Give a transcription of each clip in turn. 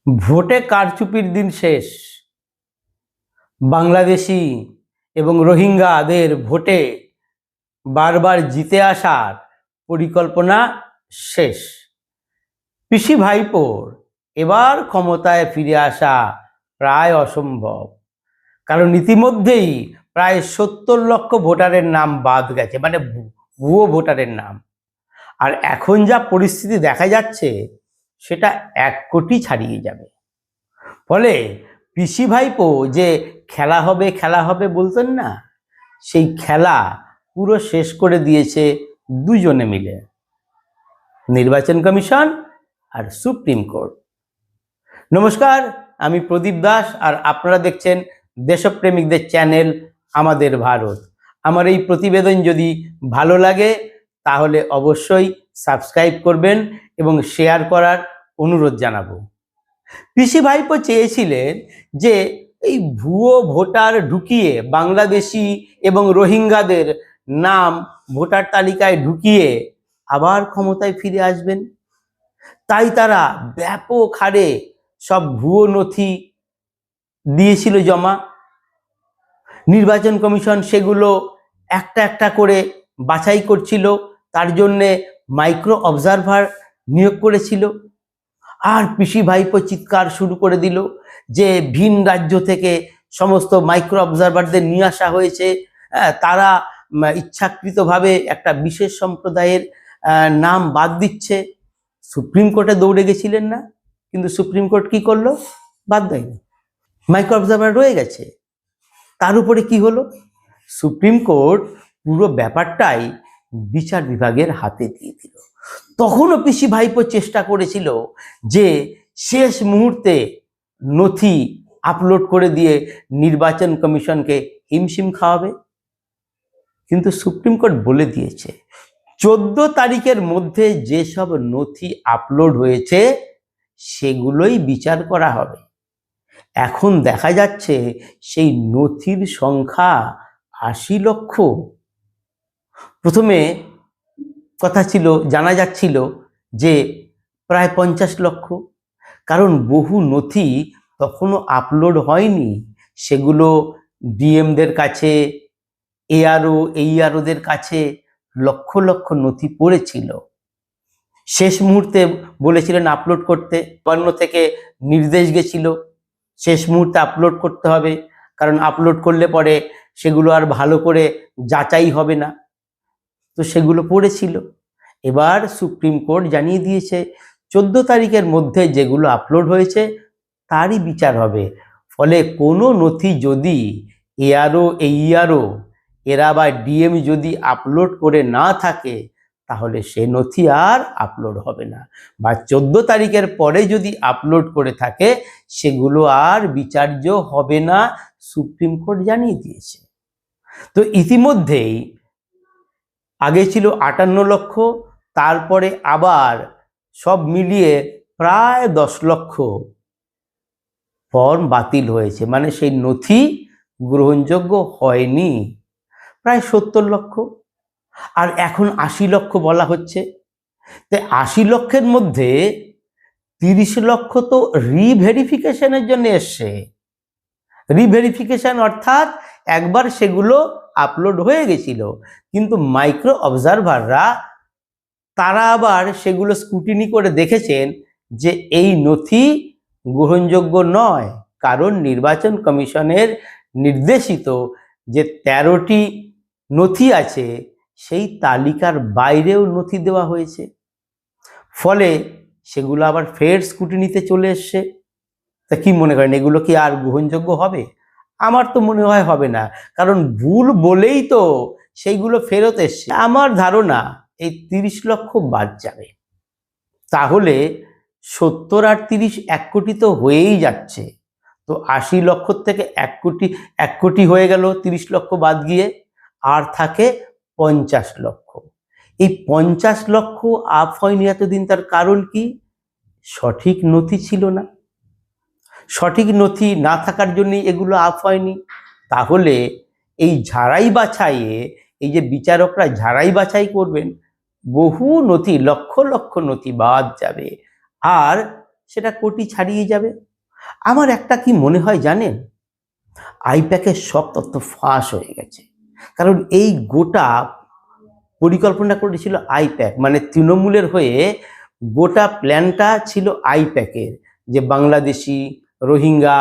ভোটে কারচুপির দিন শেষ। বাংলাদেশি এবং রোহিঙ্গাদের ভোটে বারবার জিতে আসার পরিকল্পনা শেষ। পিসি ভাইপোর এবার ক্ষমতায় ফিরে আসা প্রায় অসম্ভব, কারণ ইতিমধ্যেই প্রায় 70 লক্ষ ভোটারের নাম বাদ গেছে, মানে ভুয়ো ভোটারের নাম। আর এখন যা পরিস্থিতি দেখা যাচ্ছে সেটা 1 কোটি ছাড়িয়ে যাবে। ফলে পিসি ভাইপো যে খেলা হবে বলতেন না, সেই খেলা পুরো শেষ করে দিয়েছে দুজনে মিলে, নির্বাচন কমিশন আর সুপ্রিম কোর্ট। নমস্কার, আমি প্রদীপ দাস আর আপনারা দেখছেন দেশপ্রেমিকদের চ্যানেল আমাদের ভারত। আমার এই প্রতিবেদন যদি ভালো লাগে তাহলে অবশ্যই সাবস্ক্রাইব করবেন এবং শেয়ার করার অনুরোধ জানাবো। পিসি ভাইপো চেয়েছিলেন যে এই ভুয়ো ভোটার ঢুকিয়ে বাংলাদেশি এবং রোহিঙ্গাদের নাম ভোটার তালিকায় ঢুকিয়ে আবার ক্ষমতায় ফিরে আসবেন। তাই তারা ব্যাপক হারে সব ভুয়ো নথি দিয়েছিল জমা। নির্বাচন কমিশন সেগুলো একটা একটা করে বাছাই করছিল, তার জন্যে মাইক্রো অবজারভার নিয়োগ করেছিল। আর পিসি ভাইপো চিৎকার শুরু করে দিল যে ভিন রাজ্য থেকে সমস্ত মাইক্রো অবজারভারদের নিয়ে আসা হয়েছে, তারা ইচ্ছাকৃতভাবে একটা বিশেষ সম্প্রদায়ের নাম বাদ দিচ্ছে। সুপ্রিম কোর্টে দৌড়ে গেছিলেন না, কিন্তু সুপ্রিম কোর্ট কি করলো? বাদ দেয়নি, মাইক্রো অবজারভার রয়ে গেছে। তার উপরে কি হলো? সুপ্রিম কোর্ট পুরো ব্যাপারটাই বিচার বিভাগের হাতে দিয়ে দিল। তখনও পিসি ভাইপো চেষ্টা করেছিল যে শেষ মুহূর্তে নথি আপলোড করে দিয়ে নির্বাচন কমিশনকে হিমশিম খাওয়াবে, কিন্তু সুপ্রিম কোর্ট বলে দিয়েছে 14 তারিখের মধ্যে যেসব নথি আপলোড হয়েছে সেগুলোই বিচার করা হবে। এখন দেখা যাচ্ছে সেই নথির সংখ্যা 80 লক্ষ। প্রথমে কথা ছিল, জানা যাচ্ছিল যে প্রায় 50 লক্ষ, কারণ বহু নথি তখনও আপলোড হয়নি। সেগুলো ডিএমদের কাছে, এআরও এইআরওদের কাছে লক্ষ লক্ষ নথি পড়েছিল। শেষ মুহূর্তে বলেছিলেন আপলোড করতে, নবান্ন থেকে নির্দেশ গেছিল শেষ মুহূর্তে আপলোড করতে হবে, কারণ আপলোড করলে পরে সেগুলো আর ভালো করে যাচাই হবে না। তো সেগুলো পড়েছিল। এবার সুপ্রিম কোর্ট জানিয়ে দিয়েছে 14 তারিখের মধ্যে যেগুলো আপলোড হয়েছে তারই বিচার হবে। ফলে কোনো নথি যদি এআরও এইআরও এরা বা ডিএম যদি আপলোড করে না থাকে তাহলে সে নথি আর আপলোড হবে না, বা 14 তারিখের পরে যদি আপলোড করে থাকে সেগুলো আর বিচার্য হবে না, সুপ্রিম কোর্ট জানিয়ে দিয়েছে। তো ইতিমধ্যেই আগে ছিল 58 লক্ষ, তারপরে আবার সব মিলিয়ে প্রায় 10 লক্ষ ফর্ম বাতিল হয়েছে, মানে সেই নথি গ্রহণযোগ্য হয়নি, প্রায় 70 লক্ষ। আর এখন 80 লক্ষ বলা হচ্ছে। তাই 80 লক্ষের মধ্যে 30 লক্ষ তো রিভেরিফিকেশনের জন্য এসছে। রিভেরিফিকেশন অর্থাৎ একবার সেগুলো আপলোড হয়ে গেছিল, কিন্তু মাইক্রো অবজারভাররা তারা আবার সেগুলো স্ক্রুটিনি করে দেখেছেন যে এই নথি গ্রহণযোগ্য নয়, কারণ নির্বাচন কমিশনের নির্দেশিত যে 13টি নথি আছে সেই তালিকার বাইরেও নথি দেওয়া হয়েছে। ফলে সেগুলো আবার ফের স্ক্রুটিনিতে চলে এসছে। তা কি মনে করেন, এগুলো কি আর গ্রহণযোগ্য হবে? আমার তো মনে হয় হবে না, কারণ ভুল বলেই তো সেইগুলো ফেরত এসছে। আমার ধারণা এই 30 লক্ষ বাদ যাবে, তাহলে 70 আর 30 1 কোটি তো হয়েই যাচ্ছে। তো 80 লক্ষ থেকে 1 কোটি হয়ে গেল 30 লক্ষ বাদ গিয়ে, আর থাকে 50 লক্ষ। এই 50 লক্ষ আপ হয়নি এতদিন, তার কারণ কি? সঠিক নথি ছিল না। সঠিক নথি না থাকার জন্যই এগুলো আপ হয়নি। তাহলে এই ঝাড়াই বাছাইয়ে, এই যে বিচারকরা ঝাড়াই বাছাই করবেন, বহু নথি, লক্ষ লক্ষ নথি বাদ যাবে। আর সেটা কোটি ছাড়িয়ে যাবে। আমার একটা কি মনে হয় জানেন, আইপ্যাকের সব তথ্য ফাঁস হয়ে গেছে। কারণ এই গোটা পরিকল্পনা করেছিল আইপ্যাক, মানে তৃণমূলের হয়ে গোটা প্ল্যানটা ছিল আইপ্যাকের, যে বাংলাদেশি, রোহিঙ্গা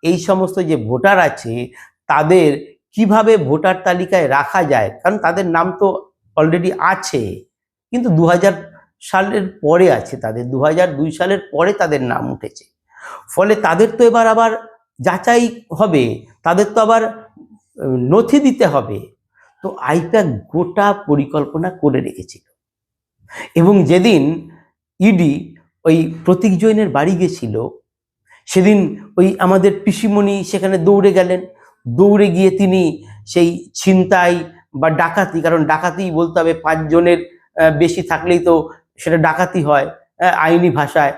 এই সমস্ত যে ভোটার আছে তাদের কিভাবে ভোটার তালিকায় রাখা যায়, কারণ তাদের নাম তো অলরেডি আছে, কিন্তু 2000 সালের পরে আছে, তাদের 2002 সালের পরে তাদের নাম উঠেছে। ফলে তাদের তো এবার আবার যাচাই হবে, তাদের তো আবার নথি দিতে হবে। তো আইপ্যাক গোটা পরিকল্পনা করে রেখেছিল। এবং যেদিন ইডি ওই প্রতীক জৈনের বাড়ি গেছিল, সেদিন ওই আমাদের পিসিমণি সেখানে দৌড়ে গেলেন। দৌড়ে গিয়ে তিনি সেই ছিনতাই বা ডাকাতি, কারণ ডাকাতি বলতে হবে, 5 জনের বেশি থাকলেই তো সেটা ডাকাতি হয় আইনি ভাষায়।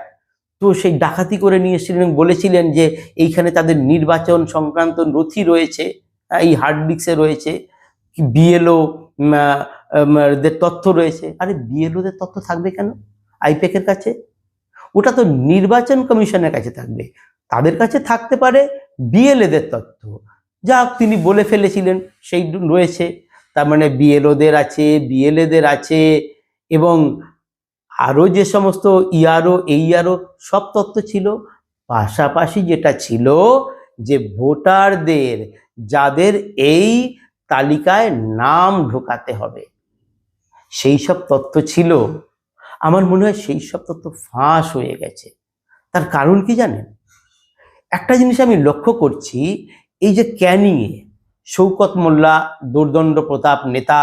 তো সেই ডাকাতি করে নিয়ে এসেছিলেন, বলেছিলেন যে এইখানে তাদের নির্বাচন সংক্রান্ত নথি রয়েছে, এই হার্ড ডিস্কে রয়েছে, বিএলও দের তথ্য রয়েছে। আরে বিএলওদের তথ্য থাকবে কেন আইপ্যাকের কাছে? ওটা তো নির্বাচন কমিশনের কাছে থাকবে, তাদের কাছে থাকতে পারে বিএলএদের তথ্য। যা তিনি বলে ফেলেছিলেন সেই রয়েছে, তার মানে বিএলওদের আছে, বিএলএদের আছে, এবং আরও যে সমস্ত ইআরও এইআরও সব তথ্য ছিল। পাশাপাশি যেটা ছিল যে ভোটারদের যাদের এই তালিকায় নাম ঢোকাতে হবে সেই সব তথ্য ছিল। আমার মনে হয় সেই সব তথ্য ফাঁস হয়ে গেছে। তার কারণ কি জানেন? একটা জিনিস আমি লক্ষ্য করছি, এই যে ক্যানিংয়ে শৌকত মোল্লা দুর্দণ্ড প্রতাপ নেতা,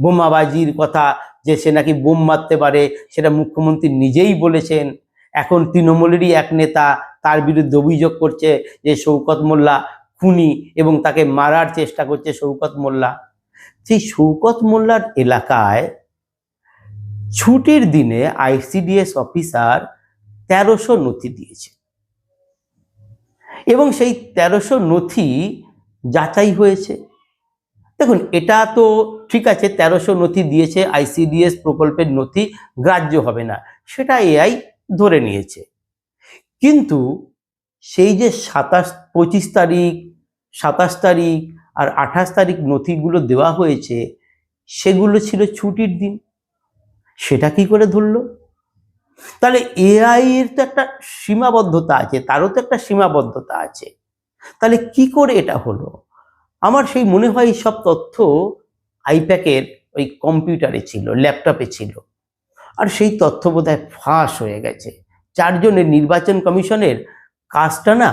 বোমাবাজির কথা, যে সে নাকি বোম মারতে পারে, সেটা মুখ্যমন্ত্রী নিজেই বলেছেন। এখন তৃণমূলেরই এক নেতা তার বিরুদ্ধে অভিযোগ করছে যে শৌকত মোল্লা খুনি এবং তাকে মারার চেষ্টা করছে শৌকত মোল্লা। সেই শৌকত মোল্লার এলাকায় ছুটির দিনে আইসিডিএস অফিসার 1300 নথি দিয়েছে, এবং সেই 1300 নথি যাচাই হয়েছে। দেখুন, এটা তো ঠিক আছে, 1300 নথি দিয়েছে, আইসিডিএস প্রকল্পের নথি গ্রাহ্য হবে না, সেটা এআই ধরে নিয়েছে। কিন্তু সেই যে 25 তারিখ, 27 তারিখ আর 28 তারিখ নথিগুলো দেওয়া হয়েছে, সেগুলো ছিল ছুটির দিন, সেটা কি করে ধরলো? তাহলে এআই এর তো একটা সীমাবদ্ধতা আছে, তারও তো একটা সীমাবদ্ধতা আছে। তাহলে কি করে এটা হলো? আমার সেই মনে হয় সব তথ্য আইপ্যাকের ওই কম্পিউটারে ছিল, ল্যাপটপে ছিল, আর সেই তথ্য বোধহয় ফাঁস হয়ে গেছে। যার জন্য নির্বাচন কমিশনের কাজটা না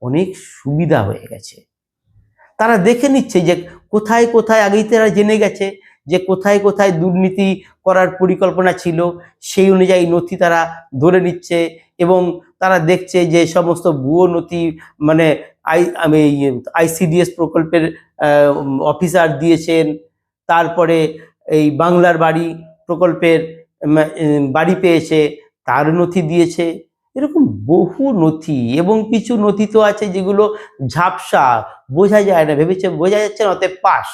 অনেক সুবিধা হয়ে গেছে। তারা দেখে নিচ্ছে যে কোথায় কোথায়, আগেই তারা জেনে গেছে যে কোথায় কোথায় দুর্নীতি করার পরিকল্পনা ছিল, সেই অনুযায়ী নথি তারা ধরে নিচ্ছে, এবং তারা দেখছে যে সমস্ত ভুয়ো নথি, মানে আইসিডিএস প্রকল্পের অফিসার দিয়েছেন, তারপরে এই বাংলার বাড়ি প্রকল্পের বাড়ি পেয়েছে, তার নথি দিয়েছে, এরকম বহু নথি। এবং কিছু নথি তো আছে যেগুলো ঝাপসা, বোঝা যায় না, ভেবেছে বোঝা যাচ্ছে না, অতএব পাস।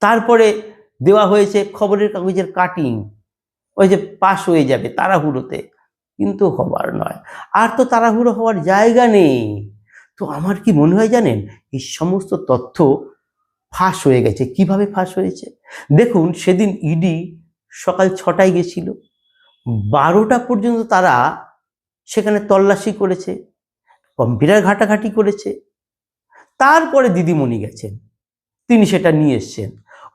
তারপরে দেওয়া হয়েছে খবরের কাগজের কাটিং, ওই যে পাস হয়ে যাবে তাড়াহুড়োতে, কিন্তু হবার নয়। আর তো তাড়াহুড়ো হওয়ার জায়গা নেই। তো আমার কি মনে হয় জানেন, এই সমস্ত তথ্য ফাঁস হয়ে গেছে। কিভাবে ফাঁস হয়েছে দেখুন, সেদিন ইডি সকাল 6টায় গেছিল, 12টা পর্যন্ত তারা সেখানে তল্লাশি করেছে, কম্পিউটার ঘাটাঘাটি করেছে। তারপরে দিদিমণি গেছেন, তিনি সেটা নিয়ে এসছেন।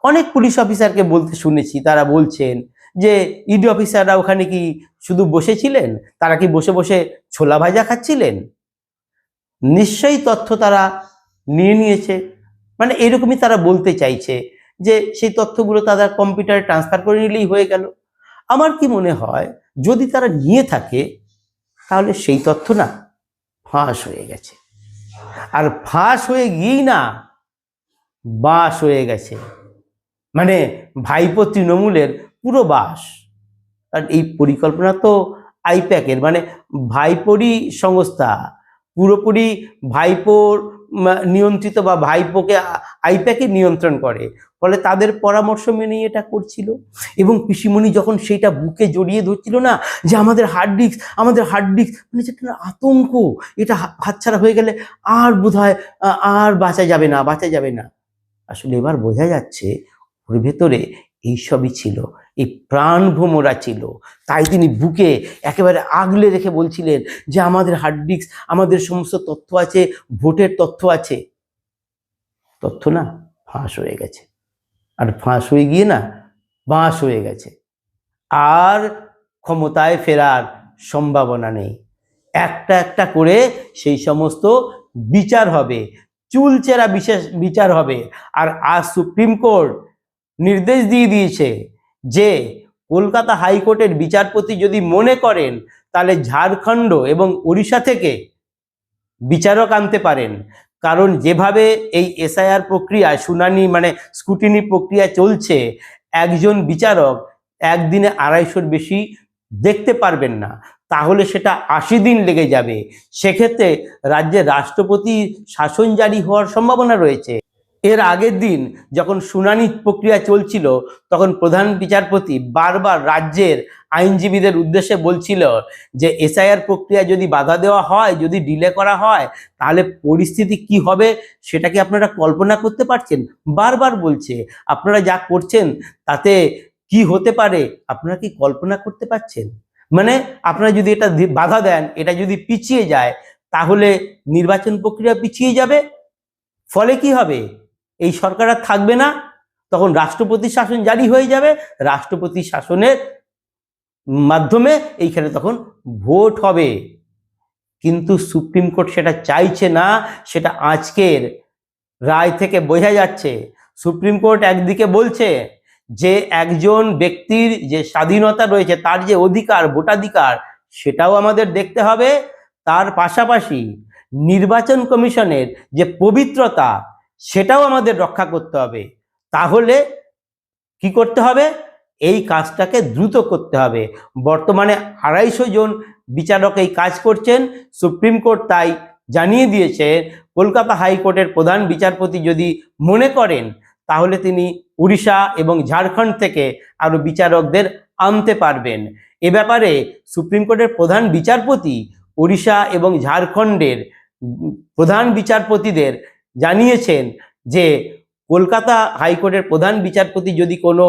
অনেক পুলিশ অফিসারকে বলতে শুনেছি, তারা বলছেন যে ইডি অফিসাররা ওখানে কি শুধু বসেছিলেন, তারা কি বসে বসে ছোলা ভাজা খাচ্ছিলেন? নিশ্চয়ই তথ্য তারা নিয়ে নিয়েছে, মানে এরকমই তারা বলতে চাইছে যে সেই তথ্যগুলো তারা কম্পিউটারে ট্রান্সফার করে নিলেই হয়ে গেল। আমার কি মনে হয়, যদি তারা নিয়ে থাকে তাহলে সেই তথ্য না ফাঁস হয়ে গেছে, আর ফাঁস হয়ে গিয়েই না বাস হয়ে গেছে, মানে ভাইপো তৃণমূলের পুরো বাস। আর এই পরিকল্পনা তো আইপ্যাকের, মানে ভাইপোরই সংস্থা, পুরোপুরি ভাইপোর নিয়ন্ত্রিত, বা ভাইপোকে আইপ্যাকে নিয়ন্ত্রণ করে। ফলে ফলে তাদের পরামর্শ মেনেই এটা করছিল। এবং পিসিমণি যখন সেইটা বুকে জড়িয়ে ধরছিল না, যে আমাদের হার্ড ডিস্ক, আমাদের হার্ড ডিস্ক, মানে যেটা আতঙ্ক, এটা হাতছাড়া হয়ে গেলে আর বোধহয় আর বাঁচা যাবে না, বাঁচা যাবে না। আসলে এবার বোঝা যাচ্ছে ওর ভেতরে এইসবই ছিল, এই প্রাণভ্রমরা ছিল। তাই তিনি বুকে একেবারে আগলে রেখে বলছিলেন যে আমাদের হার্ড ডিস্ক, আমাদের সমস্ত তথ্য আছে, ভোটের তথ্য আছে। তথ্য না ফাঁস হয়ে গেছে, আর ফাঁস হয়ে গিয়ে না বাঁশ হয়ে গেছে। আর ক্ষমতায় ফেরার সম্ভাবনা নেই। একটা একটা করে সেই সমস্ত বিচার হবে, চুলচেরা বিশেষ বিচার হবে। আর আজ সুপ্রিম কোর্ট নির্দেশ দিয়ে দিয়েছে যে কলকাতা হাইকোর্টের বিচারপতি যদি মনে করেন, তাহলে ঝাড়খণ্ড এবং ওড়িশা থেকে বিচারক আনতে পারেন। কারণ যেভাবে এই এসআইআর প্রক্রিয়া শুনানি মানে স্ক্রুটিনি প্রক্রিয়া চলছে, একজন বিচারক একদিনে 250-র বেশি দেখতে পারবেন না, তাহলে সেটা 80 দিন লেগে যাবে। সেক্ষেত্রে রাজ্যে রাষ্ট্রপতি শাসন জারি হওয়ার সম্ভাবনা রয়েছে। এর আগের দিন যখন শুনানি প্রক্রিয়া চলছিল, তখন প্রধান বিচারপতি বারবার রাজ্যের আইনজীবীদের উদ্দেশ্যে বলছিল যে এসআইআর প্রক্রিয়া যদি বাধা দেওয়া হয়, যদি ডিলে করা হয়, তাহলে পরিস্থিতি কি হবে সেটা কি আপনারা কল্পনা করতে পারছেন? বারবার বলছে আপনারা যা করছেন তাতে কি হতে পারে আপনারা কি কল্পনা করতে পারছেন? মানে আপনারা যদি এটা বাধা দেন, এটা যদি পিছিয়ে যায়, তাহলে নির্বাচন প্রক্রিয়া পিছিয়ে যাবে। ফলে কি হবে? এই সরকার আর থাকবে না, তখন রাষ্ট্রপতি শাসন জারি হয়ে যাবে। রাষ্ট্রপতি শাসনের মাধ্যমে এইখানে তখন ভোট হবে। কিন্তু সুপ্রিম কোর্ট সেটা চাইছে না, সেটা আজকের রায় থেকে বোঝা যাচ্ছে। সুপ্রিম কোর্ট একদিকে বলছে যে একজন ব্যক্তির যে স্বাধীনতা রয়েছে, তার যে অধিকার, ভোটাধিকার, সেটাও আমাদের দেখতে হবে। তার পাশাপাশি নির্বাচন কমিশনের যে পবিত্রতা, সেটাও আমাদের রক্ষা করতে হবে। তাহলে কি করতে হবে? এই কাজটাকে দ্রুত করতে হবে। বর্তমানে 250 জন বিচারক এই কাজ করছেন। সুপ্রিম কোর্ট তাই জানিয়ে দিয়েছে কলকাতা হাইকোর্টের প্রধান বিচারপতি যদি মনে করেন, তাহলে তিনি উড়িষ্যা এবং ঝাড়খণ্ড থেকে আরো বিচারকদের আনতে পারবেন। এ ব্যাপারে সুপ্রিম কোর্টের প্রধান বিচারপতি উড়িষ্যা এবং ঝাড়খণ্ডের প্রধান বিচারপতিদের জানিয়েছেন যে কলকাতা হাইকোর্টের প্রধান বিচারপতি যদি কোনো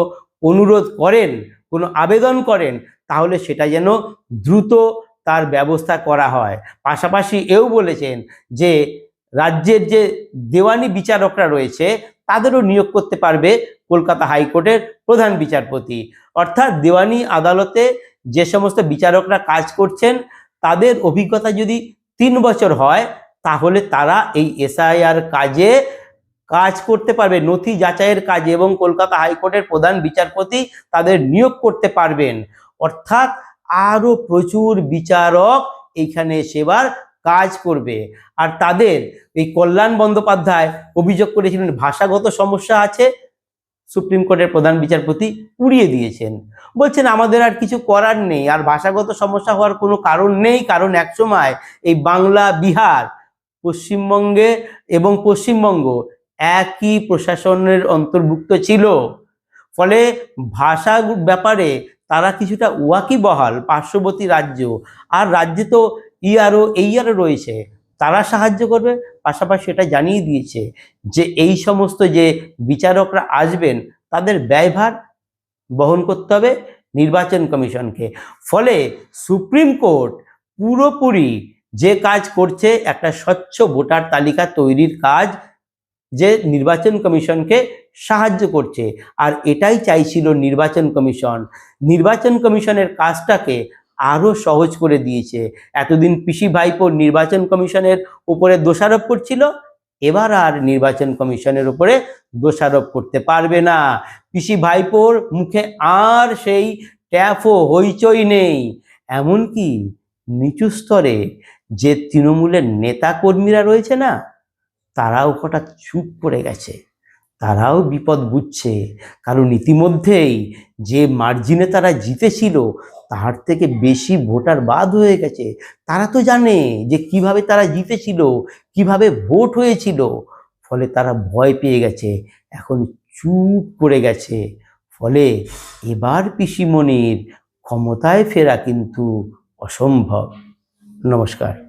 অনুরোধ করেন, কোনো আবেদন করেন, তাহলে সেটা যেন দ্রুত তার ব্যবস্থা করা হয়। পাশাপাশি এও বলেছেন যে রাজ্যের যে দেওয়ানি বিচারকরা রয়েছে, তাদেরও নিয়োগ করতে পারবে কলকাতা হাইকোর্টের প্রধান বিচারপতি। অর্থাৎ দেওয়ানি আদালতে যে সমস্ত বিচারকরা কাজ করছেন, তাদের অভিজ্ঞতা যদি 3 বছর হয়, তাহলে তারা এই এসআইআর কাজে কাজ করতে পারবে, নথি যাচাইয়ের কাজে, এবং কলকাতা হাইকোর্টের প্রধান বিচারপতি তাদের নিয়োগ করতে পারবেন। অর্থাৎ আরো প্রচুর বিচারক এইখানে সেবার কাজ করবে। আর তাদের এই কল্যাণ বন্দ্যোপাধ্যায় অভিযোগ করেছিলেন ভাষাগত সমস্যা আছে, সুপ্রিম কোর্টের প্রধান বিচারপতি উড়িয়ে দিয়েছেন। বলছেন আমাদের আর কিছু করার নেই, আর ভাষাগত সমস্যা হওয়ার কোনো কারণ নেই, কারণ একসময় এই বাংলা, বিহার, পশ্চিমবঙ্গে এবং পশ্চিমবঙ্গ একই প্রশাসনের অন্তর্ভুক্ত ছিল। ফলে ভাষা ব্যাপারে তারা কিছুটা ওয়াকিবহাল, পার্শ্ববর্তী রাজ্য, আর রাজ্যে তো ইআরও এইআরও রয়েছে, তারা সাহায্য করবে। পাশাপাশি এটা জানিয়ে দিয়েছে যে এই সমস্ত যে বিচারকরা আসবেন, তাদের ব্যয়ভার বহন করতে হবে নির্বাচন কমিশনকে। ফলে সুপ্রিম কোর্ট পুরোপুরি যে কাজ করছে, একটা স্বচ্ছ ভোটার তালিকা তৈরির কাজ, যে নির্বাচন কমিশনকে সাহায্য করছে। আর এটাই চাইছিল নির্বাচন কমিশন। নির্বাচন কমিশনের কাজটাকে আরো সহজ করে দিয়েছে। এতদিন পিসি ভাইপো নির্বাচন কমিশনের উপরে দোষারোপ করছিল, এবার আর নির্বাচন কমিশনের উপরে দোষারোপ করতে পারবে না। পিসি ভাইপোর মুখে আর সেই ট্যাফো হইচই নেই। এমনকি নিচু স্তরে যে তৃণমূলের নেতা কর্মীরা রয়েছে না, তারাও হঠাৎ চুপ করে গেছে, তারাও বিপদ বুঝছে। কারণ ইতিমধ্যেই যে মার্জিনে তারা জিতেছিল, তার থেকে বেশি ভোটার বাদ হয়ে গেছে। তারা তো জানে যে কিভাবে তারা জিতেছিল, কিভাবে ভোট হয়েছিল। ফলে তারা ভয় পেয়ে গেছে, এখন চুপ করে গেছে। ফলে এবার পিসিমণির ক্ষমতায় ফেরা কিন্তু অসম্ভব। নমস্কার।